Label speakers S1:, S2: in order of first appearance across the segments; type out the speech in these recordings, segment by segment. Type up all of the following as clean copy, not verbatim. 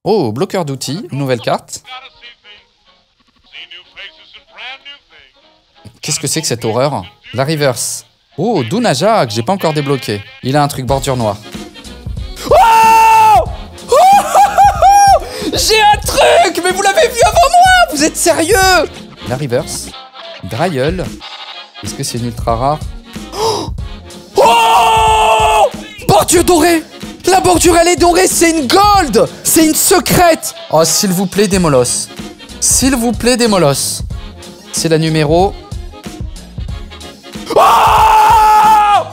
S1: Oh, bloqueur d'outils, une nouvelle carte. Qu'est-ce que c'est que cette horreur? La reverse. Oh, Dunaja, que j'ai pas encore débloqué. Il a un truc bordure noire. Oh, j'ai un truc, mais vous l'avez vu avant moi. Vous êtes sérieux? La reverse. Dryel. Est-ce que c'est une ultra rare? Oh, bordure dorée. La bordure, elle est dorée, c'est une gold. C'est une secrète. Oh, s'il vous plaît, des molosses. S'il vous plaît, des molosses. C'est la numéro... Oh,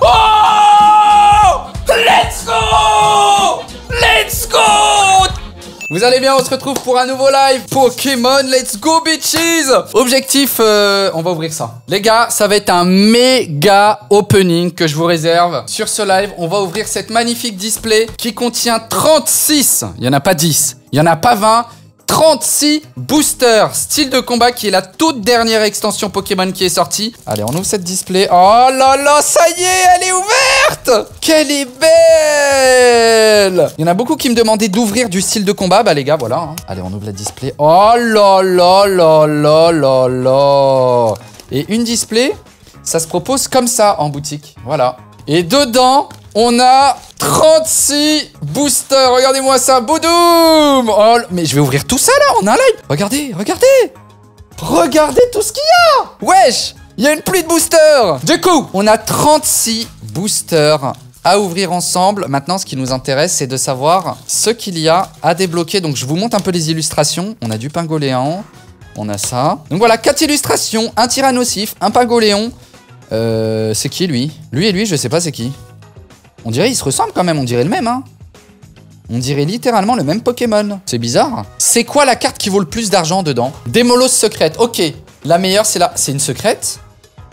S1: oh, let's go. Let's go. Vous allez bien, on se retrouve pour un nouveau live Pokémon, let's go bitches. Objectif, on va ouvrir ça. Les gars, ça va être un méga opening que je vous réserve. Sur ce live, on va ouvrir cette magnifique display qui contient 36, il n'y en a pas 10, il n'y en a pas 20, 36 boosters, style de combat qui est la toute dernière extension Pokémon qui est sortie. Allez, on ouvre cette display. Oh là là, ça y est, elle est ouverte. Qu'elle est belle. Il y en a beaucoup qui me demandaient d'ouvrir du style de combat. Bah les gars, voilà. Hein. Allez, on ouvre la display. Oh là là là là là là. Et une display, ça se propose comme ça en boutique. Voilà. Et dedans, on a 36 boosters. Regardez-moi ça, boudoum. Oh, mais je vais ouvrir tout ça là, on a un live. Regardez, regardez. Regardez tout ce qu'il y a. Wesh, il y a une pluie de boosters. Du coup, on a 36 boosters à ouvrir ensemble. Maintenant, ce qui nous intéresse, c'est de savoir ce qu'il y a à débloquer. Donc, je vous montre un peu les illustrations. On a du Pingoléon. On a ça. Donc voilà, 4 illustrations. Un Tyrannosif, un Pingoléon. C'est qui lui? Lui et lui, je sais pas c'est qui. On dirait ils se ressemblent quand même, on dirait le même hein. On dirait littéralement le même Pokémon. C'est bizarre. C'est quoi la carte qui vaut le plus d'argent dedans? Démolos secrète. Ok, la meilleure c'est là. C'est une secrète.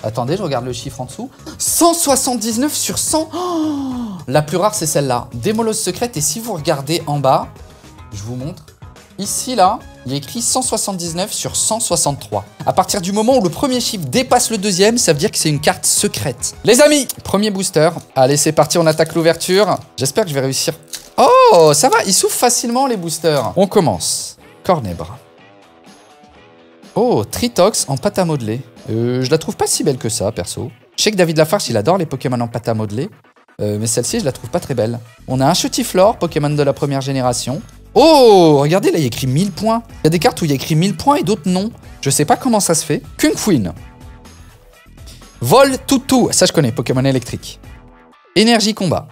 S1: Attendez, je regarde le chiffre en dessous. 179 sur 100. Oh, la plus rare c'est celle-là. Démolos secrète. Et si vous regardez en bas, je vous montre. Ici, là, il y a écrit 179 sur 163. À partir du moment où le premier chiffre dépasse le deuxième, ça veut dire que c'est une carte secrète. Les amis, premier booster. Allez, c'est parti, on attaque l'ouverture. J'espère que je vais réussir. Oh, ça va, ils s'ouvrent facilement, les boosters. On commence. Cornèbre. Oh, Tritox en pâte à modeler. Je la trouve pas si belle que ça, perso. Je sais que David Lafarge, il adore les Pokémon en pâte à modeler. Mais celle-ci, je la trouve pas très belle. On a un Chutiflore, Pokémon de la première génération. Oh, regardez, là, il y a écrit 1000 points. Il y a des cartes où il y a écrit 1000 points et d'autres non. Je sais pas comment ça se fait. Kunqueen. Vol Toutou. Ça, je connais, Pokémon électrique. Énergie combat.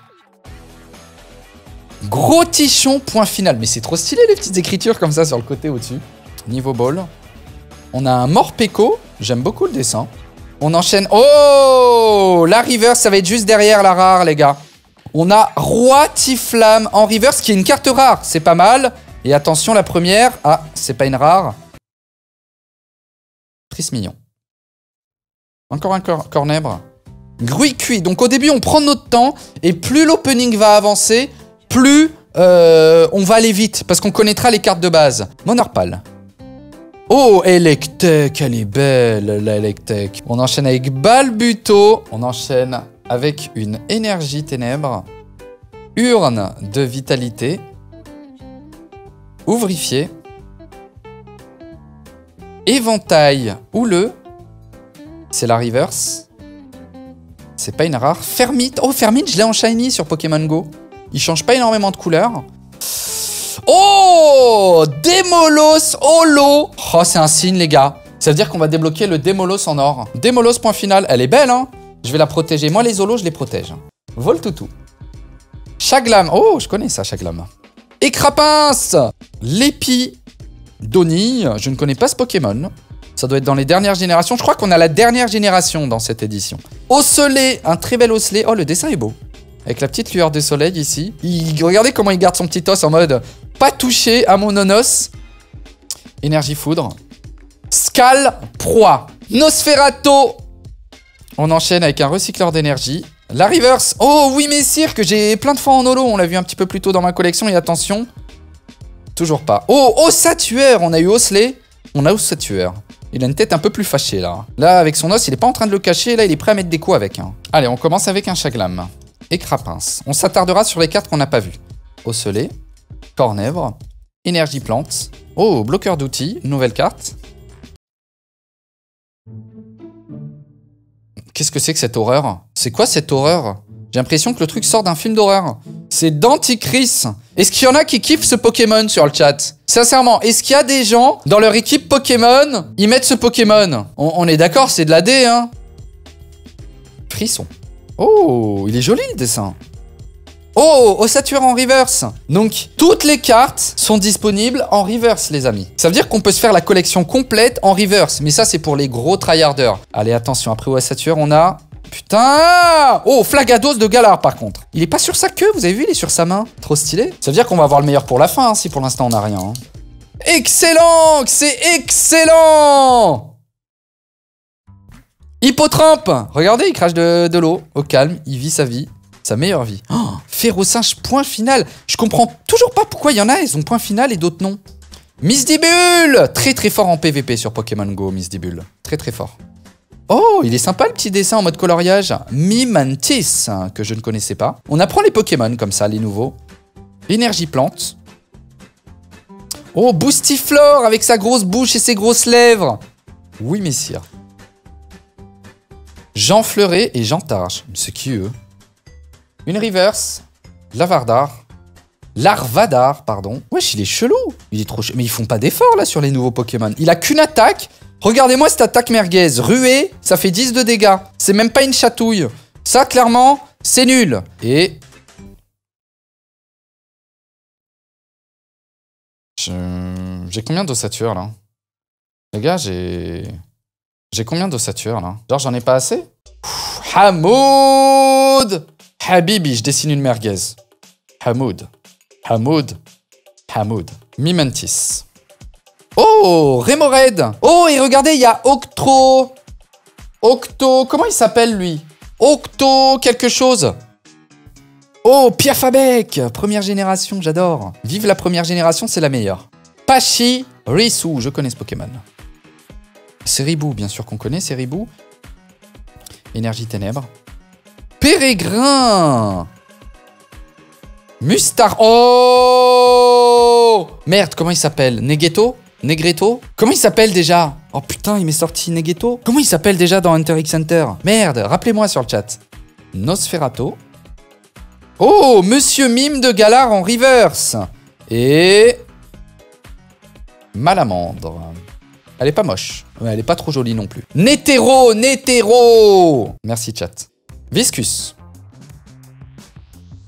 S1: Gros Tichon, point final. Mais c'est trop stylé, les petites écritures comme ça sur le côté au-dessus. Niveau ball. On a un Morpeko. J'aime beaucoup le dessin. On enchaîne. Oh, la reverse, ça va être juste derrière la rare, les gars. On a Roi Tiflam en reverse, qui est une carte rare. C'est pas mal. Et attention, la première... Ah, c'est pas une rare. Prismillon. Encore un Cornèbre. Gruy-Cuit. Donc au début, on prend notre temps. Et plus l'opening va avancer, plus on va aller vite. Parce qu'on connaîtra les cartes de base. Monorpal. Oh, Electek. Elle est belle, la Electek. On enchaîne avec Balbuto. On enchaîne... avec une énergie ténèbres, urne de vitalité, ouvrifié, éventail houleux, c'est la reverse, c'est pas une rare, Fermite, oh Fermite je l'ai en shiny sur Pokémon Go, il change pas énormément de couleurs. Oh, Démolos holo, oh c'est un signe les gars, ça veut dire qu'on va débloquer le Démolos en or. Démolos point final, elle est belle hein. Je vais la protéger. Moi, les holos, je les protège. Voltoutou. Chaglam. Oh, je connais ça, Chaglam. Écrapince. Lépidonille. Je ne connais pas ce Pokémon. Ça doit être dans les dernières générations. Je crois qu'on a la dernière génération dans cette édition. Osselet. Un très bel osselet. Oh, le dessin est beau. Avec la petite lueur de soleil ici. Regardez comment il garde son petit os en mode pas touché à mon onos. Énergie foudre. Scal proie. Nosferato. On enchaîne avec un recycleur d'énergie. La reverse. Oh oui, messire, que j'ai plein de fois en holo. On l'a vu un petit peu plus tôt dans ma collection. Et attention. Toujours pas. Oh, Ossatueur. On a eu Osselet. On a Ossatueur. Il a une tête un peu plus fâchée, là. Là, avec son os, il est pas en train de le cacher. Là, il est prêt à mettre des coups avec. Hein. Allez, on commence avec un Chaglam. Écrapince. On s'attardera sur les cartes qu'on n'a pas vues. Osselet. Cornèvre. Énergie plante. Oh, bloqueur d'outils, une nouvelle carte. Qu'est-ce que c'est que cette horreur? C'est quoi cette horreur? J'ai l'impression que le truc sort d'un film d'horreur. C'est Denticris. Est-ce qu'il y en a qui kiffent ce Pokémon sur le chat? Sincèrement, est-ce qu'il y a des gens dans leur équipe Pokémon, ils mettent ce Pokémon? On est d'accord, c'est de la D, hein? Frisson. Oh, il est joli le dessin. Oh, Ossature en reverse. Donc, toutes les cartes sont disponibles en reverse, les amis. Ça veut dire qu'on peut se faire la collection complète en reverse. Mais ça, c'est pour les gros tryharders. Allez, attention, après Ossature, on a... Putain! Oh, Flagados de Galar, par contre. Il est pas sur sa queue, vous avez vu, il est sur sa main. Trop stylé. Ça veut dire qu'on va avoir le meilleur pour la fin, hein, si pour l'instant on n'a rien. Hein. Excellent! C'est excellent! Hippotrampe! Regardez, il crache de l'eau. Au calme, il vit sa vie. Sa meilleure vie. Oh, Férocinge, point final. Je comprends toujours pas pourquoi il y en a, ils ont point final et d'autres non. Misdibule! Très très fort en PVP sur Pokémon Go, Misdibule. Très très fort. Oh, il est sympa le petit dessin en mode coloriage. Mimantis, que je ne connaissais pas. On apprend les Pokémon comme ça, les nouveaux. Énergie plante. Oh, Boostiflore avec sa grosse bouche et ses grosses lèvres. Oui, messire. Jean Fleuret et Jean Targe. C'est qui eux? Une reverse. Lavardar. Larvadar, pardon. Wesh, il est chelou. Il est trop chelou. Mais ils font pas d'efforts là sur les nouveaux Pokémon. Il a qu'une attaque. Regardez-moi cette attaque merguez. Ruée, ça fait 10 de dégâts. C'est même pas une chatouille. Ça, clairement, c'est nul. Et... J'ai combien d'ossature là? Les gars, j'ai combien d'ossature là? Genre, j'en ai pas assez? Hamoud! Habibi, je dessine une merguez. Hamoud. Hamoud. Hamoud. Mimantis. Oh, Remoraid. Oh, et regardez, il y a Octo. Comment il s'appelle, lui? Octo quelque chose. Oh, Piafabec. Première génération, j'adore. Vive la première génération, c'est la meilleure. Pachi Risu, je connais ce Pokémon. C'est Ribou, bien sûr qu'on connaît, c'est Ribou. Énergie ténèbres. Pérégrin. Mustar. Oh! Merde, comment il s'appelle? Negretto? Comment il s'appelle déjà? Oh putain, il m'est sorti Negretto. Comment il s'appelle déjà dans Hunter x Hunter? Merde, rappelez-moi sur le chat. Nosferatu. Oh, Monsieur Mime de Galar en reverse. Et... Malamandre. Elle est pas moche. Ouais, elle est pas trop jolie non plus. Netero. Merci chat. Viscus.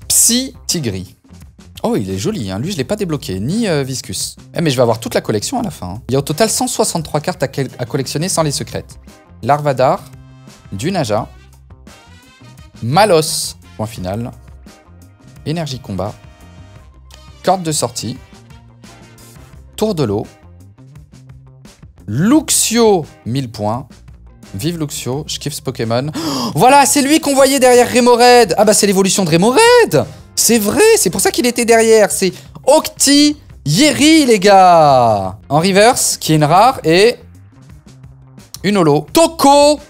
S1: Psy Tigri. Oh, il est joli, hein. Lui, je l'ai pas débloqué, ni Viscus. Eh, mais je vais avoir toute la collection à la fin. Hein. Il y a au total 163 cartes à collectionner sans les secrètes. Larvadar, Dunaja, Malos, point final, Énergie combat, corde de sortie, Tour de l'eau, Luxio, 1000 points. Vive Luxio, je kiffe ce Pokémon. Oh, voilà, c'est lui qu'on voyait derrière Remoraid. Ah bah c'est l'évolution de Remoraid. C'est vrai, c'est pour ça qu'il était derrière. C'est Octi Yeri, les gars. En reverse, qui est une rare, et une holo. Toko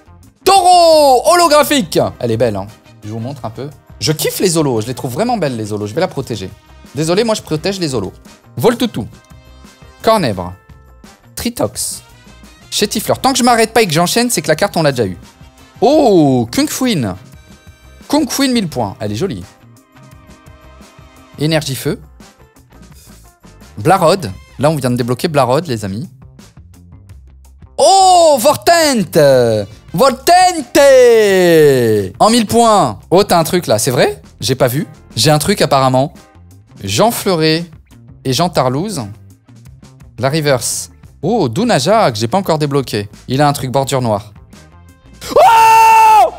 S1: Toro holographique. Elle est belle, hein. Je vous montre un peu. Je kiffe les holos, je les trouve vraiment belles, les holos. Je vais la protéger. Désolé, moi je protège les holos. Voltoutou. Cornèbre. Tritox. Chétifleur. Tant que je m'arrête pas et que j'enchaîne, c'est que la carte, on l'a déjà eu. Oh, Kungfuin. Kungfuin, 1000 points. Elle est jolie. Énergie feu. Blarod. Là, on vient de débloquer Blarod, les amis. Oh, Vortent. Vortente. En 1000 points. Oh, t'as un truc là, c'est vrai? J'ai pas vu. J'ai un truc apparemment. Jean Fleuret et Jean Tarlouse. La reverse. Oh, Dunaja, que j'ai pas encore débloqué. Il a un truc bordure noire. Oh,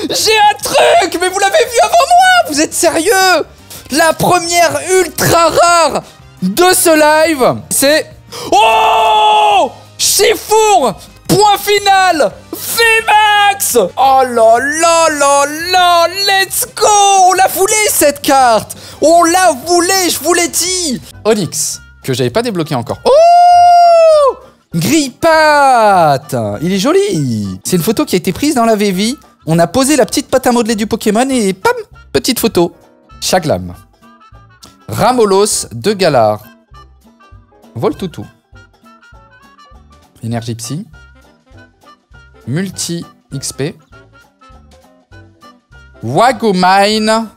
S1: j'ai un truc. Mais vous l'avez vu avant moi. Vous êtes sérieux? La première ultra rare de ce live, c'est... Oh, Chifour. Point final. VMAX. Oh là là là là. Let's go. On l'a voulu cette carte. On l'a voulu, je vous l'ai dit. Onyx. Que j'avais pas débloqué encore. Oh, Grippat. Il est joli. C'est une photo qui a été prise dans la vraie vie. On a posé la petite pâte à modeler du Pokémon et pam, petite photo. Chaglam. Ramolos de Galar. Voltoutou. Énergie Psy. Multi XP. Wagomine.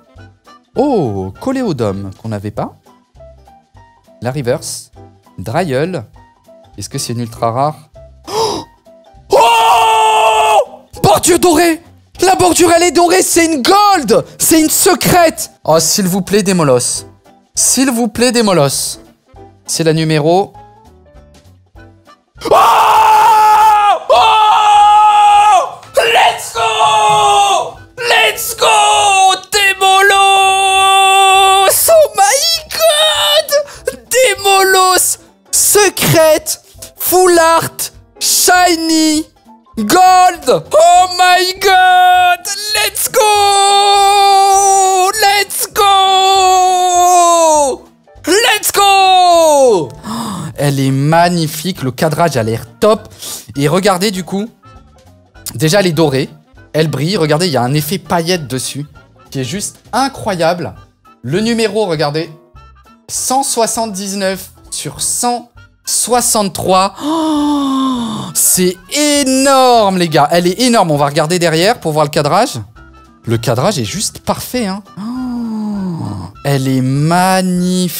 S1: Oh, Coléodome, qu'on n'avait pas. La Reverse. Dryel. Est-ce que c'est une ultra rare? Oh, bordure dorée. La bordure, elle est dorée, c'est une gold. C'est une secrète. Oh, s'il vous plaît, des molosses. S'il vous plaît, des molosses. C'est la numéro... Oh, oh, let's go. Let's go. Des molosses. Oh my god. Des molosses. Secrète. Full art. Shiny. Gold. Oh my god. Let's go. Let's go. Let's go. Elle est magnifique. Le cadrage a l'air top. Et regardez du coup. Déjà elle est dorée. Elle brille. Regardez, il y a un effet paillette dessus. Qui est juste incroyable. Le numéro, regardez. 179 sur 163. Oh, c'est énorme, les gars. Elle est énorme. On va regarder derrière pour voir le cadrage. Le cadrage est juste parfait, hein. Oh, elle est magnifique.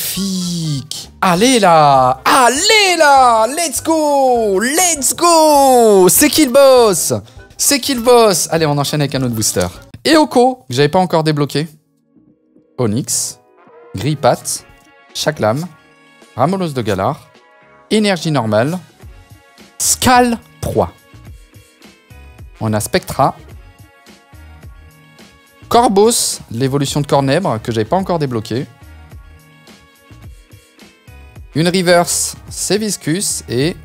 S1: Allez là. Allez là. Let's go. Let's go. C'est qui le boss? C'est qui le boss? Allez, on enchaîne avec un autre booster. Eoko, que j'avais pas encore débloqué. Onyx. Grippat. Chaklam. Ramolos de Galar. Énergie normale. Scal Proie. On a Spectra. Corbos, l'évolution de Cornèbre, que j'avais pas encore débloqué. Une reverse, c'est Viscus. Et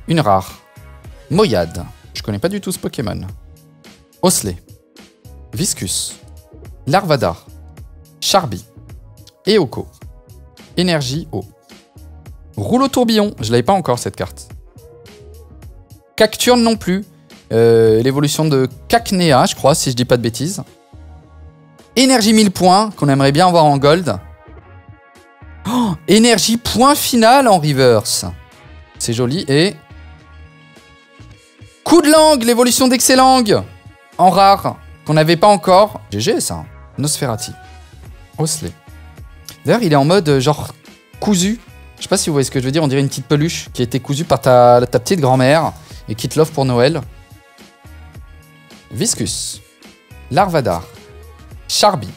S1: une rare, Moyade. Je connais pas du tout ce Pokémon. Osley. Viscus. Larvadar. Charby. Eoko. Énergie eau. Rouleau tourbillon, je l'avais pas encore cette carte. Cacturne non plus. L'évolution de Cacnea, je crois, si je dis pas de bêtises. Énergie 1000 points, qu'on aimerait bien avoir en gold. Oh, énergie point final en reverse. C'est joli. Et... coup de langue, l'évolution d'Excellang. En rare, qu'on n'avait pas encore. GG ça. Nosferati. Osley. D'ailleurs, il est en mode genre cousu. Je sais pas si vous voyez ce que je veux dire. On dirait une petite peluche qui a été cousue par ta petite grand-mère et qui te l'offre pour Noël. Viscus. Larvadar. Charby.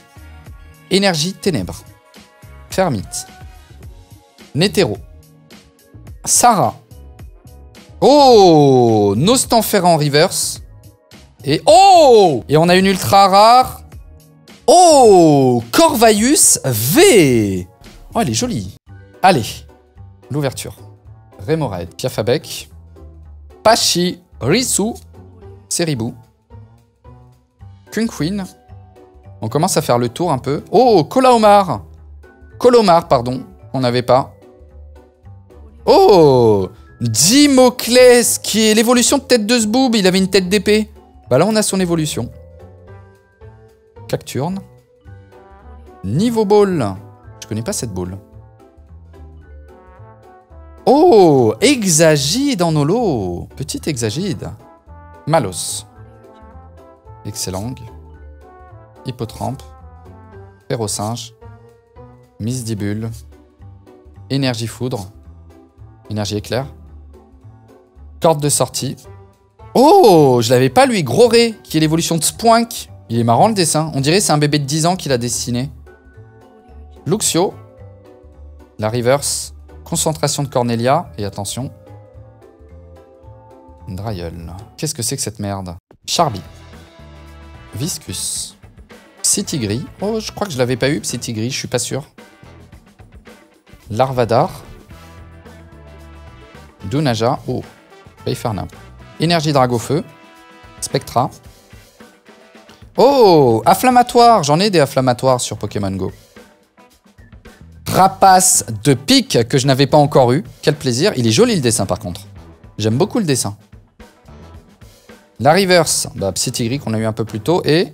S1: Énergie ténèbres. Fermite. Netero. Sarah. Oh, Nostanfer en reverse. Et oh, et on a une ultra rare. Oh, Corvaius V. Oh, elle est jolie. Allez, l'ouverture. Remoraid, Piafabec. Pachi, Risu, Seribou. Kunqueen. On commence à faire le tour un peu. Oh, Colomar. Colomar, pardon. On n'avait pas. Oh, Dimoclès, qui est l'évolution de tête de Zboob. Il avait une tête d'épée. Bah là, on a son évolution. Cacturne. Niveau Ball. Je connais pas cette boule. Oh, Exagide en holo. Petite Exagide. Malos. Excellang. Hippotrampe. Ferrosinge. Misdibule. Énergie foudre. Énergie éclair. Corde de sortie. Oh, je l'avais pas lui. Gros Ré, qui est l'évolution de Spoink. Il est marrant le dessin. On dirait c'est un bébé de 10 ans qu'il a dessiné. Luxio. La reverse. Concentration de Cornelia. Et attention. Dryel. Qu'est-ce que c'est que cette merde? Charby. Viscus. Psytigris. Oh, je crois que je l'avais pas eu, Psytigris. Je suis pas sûr. Larvadar. Dunaja. Oh. Payfarnap. Énergie Dragofeu. Spectra. Oh, afflammatoire. J'en ai des afflammatoires sur Pokémon Go. Rapace de pique que je n'avais pas encore eu. Quel plaisir. Il est joli le dessin par contre. J'aime beaucoup le dessin. La reverse. Bah, Psytigris qu'on a eu un peu plus tôt. Et...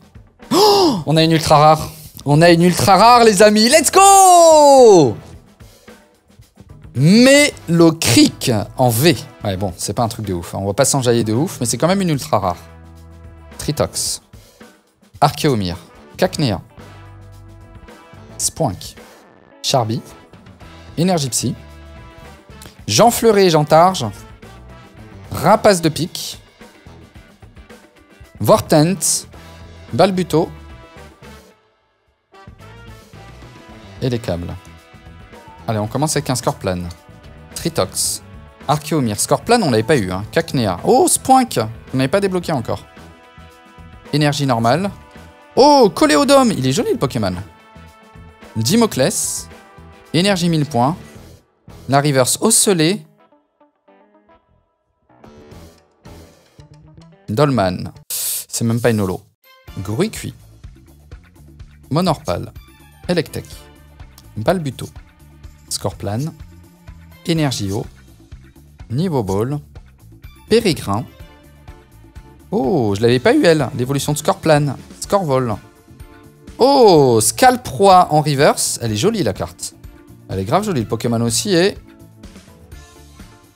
S1: oh, on a une ultra rare. On a une ultra rare, les amis. Let's go! Mélocric en V. Ouais, bon, c'est pas un truc de ouf. Hein. On va pas s'enjailler de ouf, mais c'est quand même une ultra rare. Tritox. Archéomir. Cacnea. Spoink. Charby. Énergie Psy. Jean Fleuret et Jean Targe. Rapace de pique. Vortent. Balbuto. Et les câbles. Allez, on commence avec un Scorplan. Tritox. Archéomir. Scorplan, on l'avait pas eu. Hein. Cacnea. Oh, Spoink. On n'avait pas débloqué encore. Énergie normale. Oh, Coléodome. Il est joli, le Pokémon. Dimoclès. Énergie 1000 points. La reverse Osselé. Dolman. C'est même pas une holo. Gruy cuit. Monorpal. Electek. Balbuto. Scorplan. Energio. Niveau Ball. Périgrin. Oh, je l'avais pas eu elle, l'évolution de Scorplan. Scorvol. Oh, Scalproie en reverse. Elle est jolie la carte. Elle est grave jolie. Le Pokémon aussi est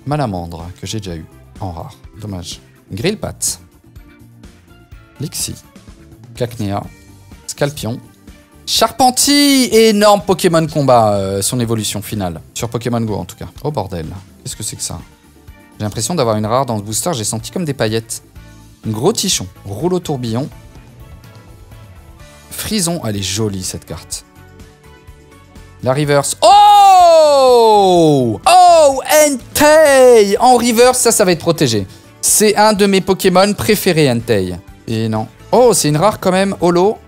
S1: Malamandre, que j'ai déjà eu en rare. Dommage. Grillpat. Lixie. Cacnea. Scalpion. Charpentier. Énorme Pokémon combat, son évolution finale. Sur Pokémon Go en tout cas. Oh bordel. Qu'est-ce que c'est que ça? J'ai l'impression d'avoir une rare dans ce booster. J'ai senti comme des paillettes. Gros tichon. Rouleau tourbillon. Frison. Elle est jolie cette carte. La reverse. Oh! Oh! Entei! En reverse, ça va être protégé. C'est un de mes Pokémon préférés, Entei. Et non. Oh, c'est une rare quand même. Holo.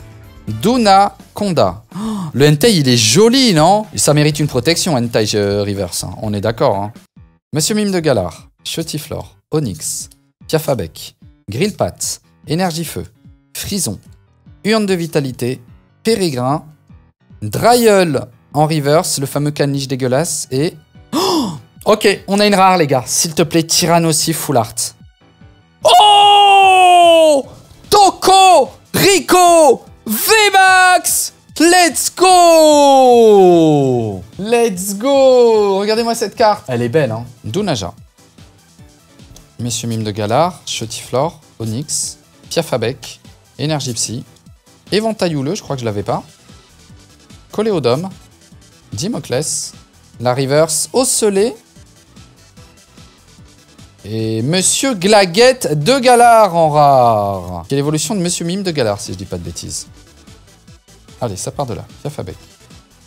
S1: Duna Konda. Oh, le Entei, il est joli, non? Ça mérite une protection, Entei reverse. Hein. On est d'accord. Hein. Monsieur Mime de Galar. Chotiflore. Onyx. Piafabec. Grillpat. Énergie Feu. Frison. Urne de vitalité. Périgrin. Dryel en reverse, le fameux caniche dégueulasse. Et... Oh, ok, on a une rare, les gars. S'il te plaît, Tyrannossi Full Art. Oh! Toko! Rico! VMAX! Let's go! Let's go! Regardez-moi cette carte. Elle est belle, hein. Dunaja. Monsieur Mime de Galar. Chotiflore. Onyx. Piafabec. Énergie Psy. Éventail houleux, je crois que je l'avais pas. Coléodome. Dimoclès. La reverse Osselé. Et Monsieur Glaguette de Galar en rare. Quelle évolution de Monsieur Mime de Galar, si je dis pas de bêtises. Allez, ça part de là. Piafabec.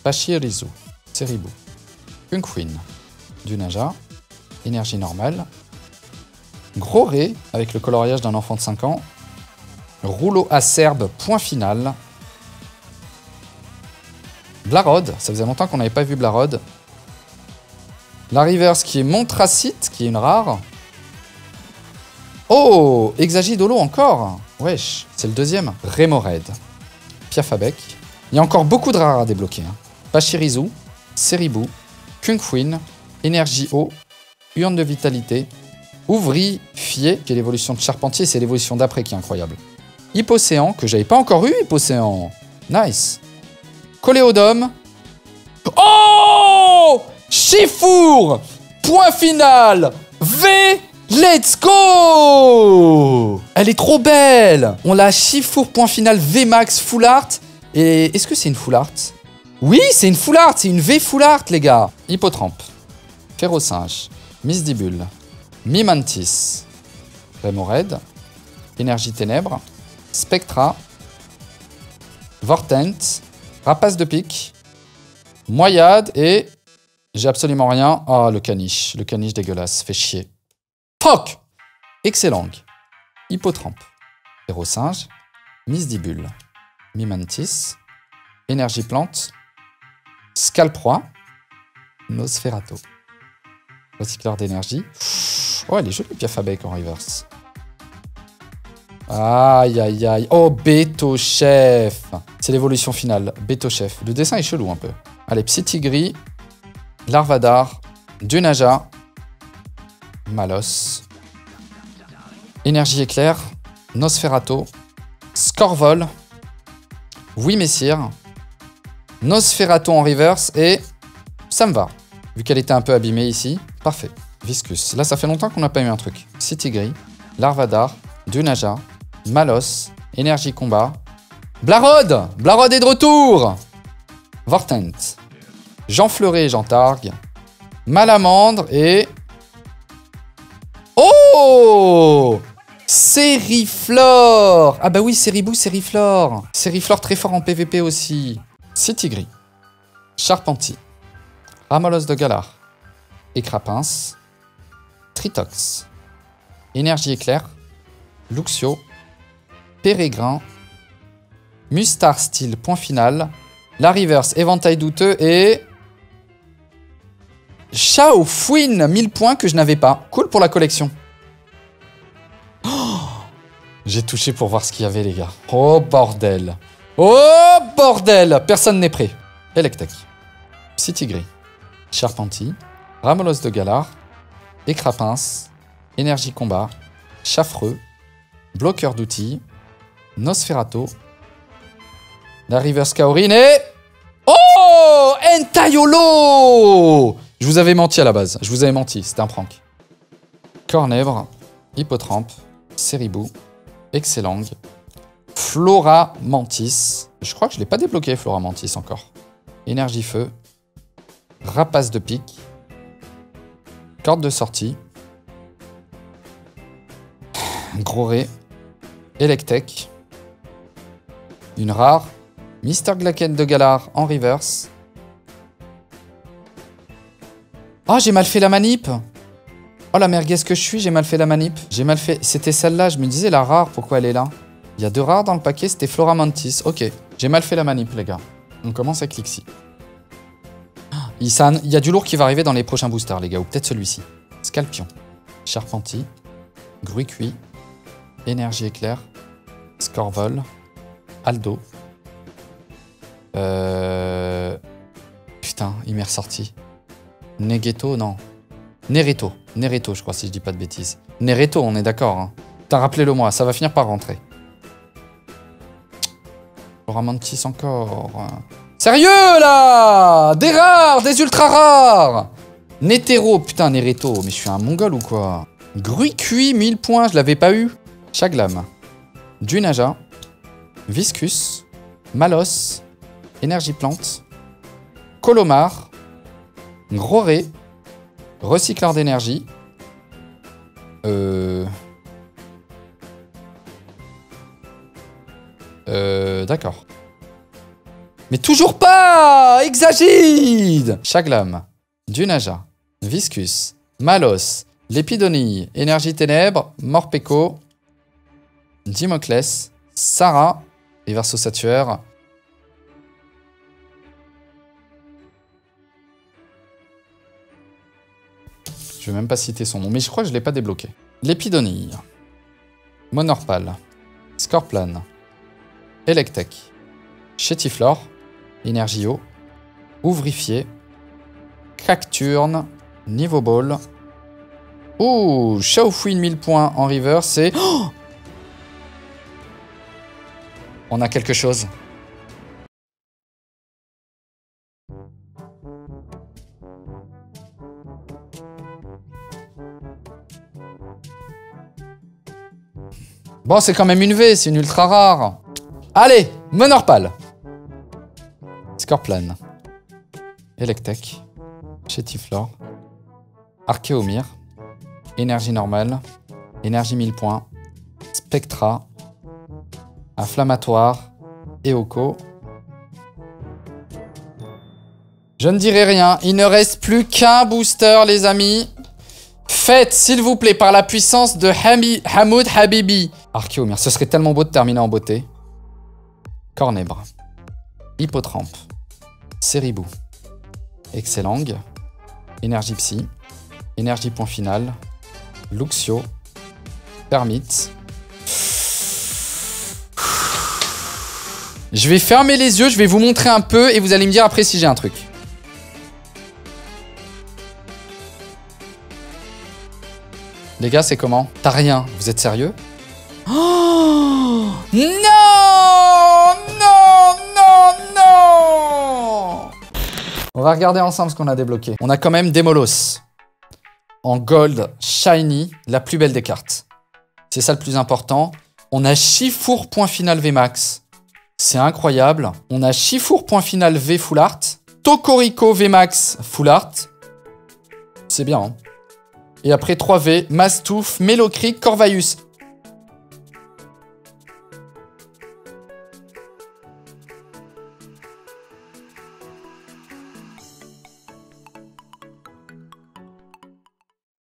S1: Pachirizu. Seribou. Kunquin. Dunaja. Énergie normale. Gros Ré, avec le coloriage d'un enfant de 5 ans. Rouleau acerbe, point final. Blarod, ça faisait longtemps qu'on n'avait pas vu Blarod. La reverse qui est Montracite, qui est une rare. Oh, Hexagidolo encore. Wesh, c'est le deuxième. Rémoraid. Piafabec. Il y a encore beaucoup de rares à débloquer. Hein. Pachirizu, Seribou, Kunquin, Énergie Eau, Urne de vitalité, Ouvrifié, qui est l'évolution de Charpentier, c'est l'évolution d'après qui est incroyable. Hypocéan, que j'avais pas encore eu, Hypocéan. Nice. Coléodome. Oh! Chifour! Point final! V! Let's go! Elle est trop belle! On l'a Chifour, point final, V max, full art. Et est-ce que c'est une full art? Oui, c'est une full art, c'est une V full art, les gars. Hippotrampe. Férocinge. Misdibule. Mimantis. Rémoraid. Énergie Ténèbres. Spectra. Vortent. Rapace de pique. Moyade et... J'ai absolument rien. Ah, le caniche. Le caniche dégueulasse. Fait chier. Fuck! Excellent. Hippotrampe. Férocinge. Misdibule. Mimantis. Énergie plante. Scalproie. Nosferatu. Recycleur d'énergie. Oh, elle est jolie, Piafabec en reverse. Aïe, aïe, aïe. Oh, Beto Chef. C'est l'évolution finale. Beto Chef. Le dessin est chelou un peu. Allez, Psytigris. Larvadar. Dunaja. Malos. Énergie éclair. Nosferatu. Scorvol. Oui, messire. Nosferatu en reverse et ça me va. Vu qu'elle était un peu abîmée ici. Parfait. Viscus. Là, ça fait longtemps qu'on n'a pas eu un truc. Citigris, Larvadar, Dunaja, Malos, Énergie Combat, Blarod. Blarod est de retour. Vortent, Jean Fleuret et Jean Targue, Malamandre et... Oh! Sériflore. Ah bah oui, Séribou, Sériflore. Sériflore très fort en PVP aussi. Citigris, Charpentier, Ramolos de Galar, Écrapince, Tritox, Énergie Éclair, Luxio, Pérégrin, Mustar Style, point final, La Reverse, Éventail Douteux et... Shao Fouine, 1000 points que je n'avais pas. Cool pour la collection. Oh, j'ai touché pour voir ce qu'il y avait, les gars. Oh, bordel. Oh, bordel. Personne n'est prêt. Electek, Citigris, Charpentier, Ramolos de Galar, Écrapince, Énergie Combat, Chaffreux, Bloqueur d'outils, Nosferatu, La Reverse Kaorin et... Oh, Entaiolo. Je vous avais menti à la base. Je vous avais menti. C'était un prank. Cornèvre, Hippotrampe, Séribou, Excellang, Flora Mantis. Je crois que je ne l'ai pas débloqué, Flora Mantis, encore. Énergie Feu, Rapace de Pique, Corde de sortie, Gros Ré, Electek, une rare, Mister Glaken de Galar en reverse. Oh, j'ai mal fait la manip. Oh, la merguez que je suis, j'ai mal fait la manip. J'ai mal fait... C'était celle-là, je me disais, la rare, pourquoi elle est là? Il y a 2 rares dans le paquet, c'était Flora Mantis. Ok, j'ai mal fait la manip, les gars. On commence avec Lixi. Il y a du lourd qui va arriver dans les prochains boosters, les gars, ou peut-être celui-ci. Scalpion, Charpentier, Gruy Cuit, Énergie Éclair, Scorvol, Aldo. Putain, il m'est ressorti. Negeto, non. Nereto. Nereto, je crois, si je dis pas de bêtises. Nereto, on est d'accord. Hein. Putain, rappelez-le moi, ça va finir par rentrer. Mantis encore. Sérieux, là? Des rares, des ultra rares. Netero, putain, Nereto. Mais je suis un mongol ou quoi? Gruy Cuit, 1000 points, je l'avais pas eu. Chaglam. Dunaja. Viscus. Malos. Énergie Plante. Colomar. Gros Ré. Recycleur d'énergie. D'accord. Mais toujours pas! Exagide! Chaglam. Dunaja. Viscus. Malos. Lépidonie. Énergie Ténèbres. Morpeko. Dimoclès. Sarah. Reverse Ossature. Je vais même pas citer son nom, mais je crois que je l'ai pas débloqué. Lépidonie. Monorpal. Scorplan. Electek. Chétiflore. Énergio. Ouvrifié. Cacturne. Niveau Ball. Ouh, Shaofouine 1000 points en reverse et... Oh, on a quelque chose. Bon, c'est quand même une V, c'est une ultra rare. Allez, Monorpal. Scorplan. Electek. Chétiflore. Archéomir. Énergie normale. Énergie 1000 points. Spectra. Inflammatoire. Eoko. Je ne dirai rien. Il ne reste plus qu'un booster, les amis. Faites, s'il vous plaît, par la puissance de Hamoud Habibi. Archéomir, ce serait tellement beau de terminer en beauté. Cornèbre. Hippotrampe. Séribou. Excellang. Énergie Psy. Énergie Point Final. Luxio. Permite. Je vais fermer les yeux, je vais vous montrer un peu et vous allez me dire après si j'ai un truc. Les gars, c'est comment? T'as rien, vous êtes sérieux? Oh non! Non! Non! Non! On va regarder ensemble ce qu'on a débloqué. On a quand même Demolos. En gold shiny, la plus belle des cartes. C'est ça le plus important. On a Chifour point final VMAX. C'est incroyable. On a Chifour point final V full art. Tokorico VMAX full art. C'est bien, hein. Et après 3V, Mastouf, Melocrit, Corvaius.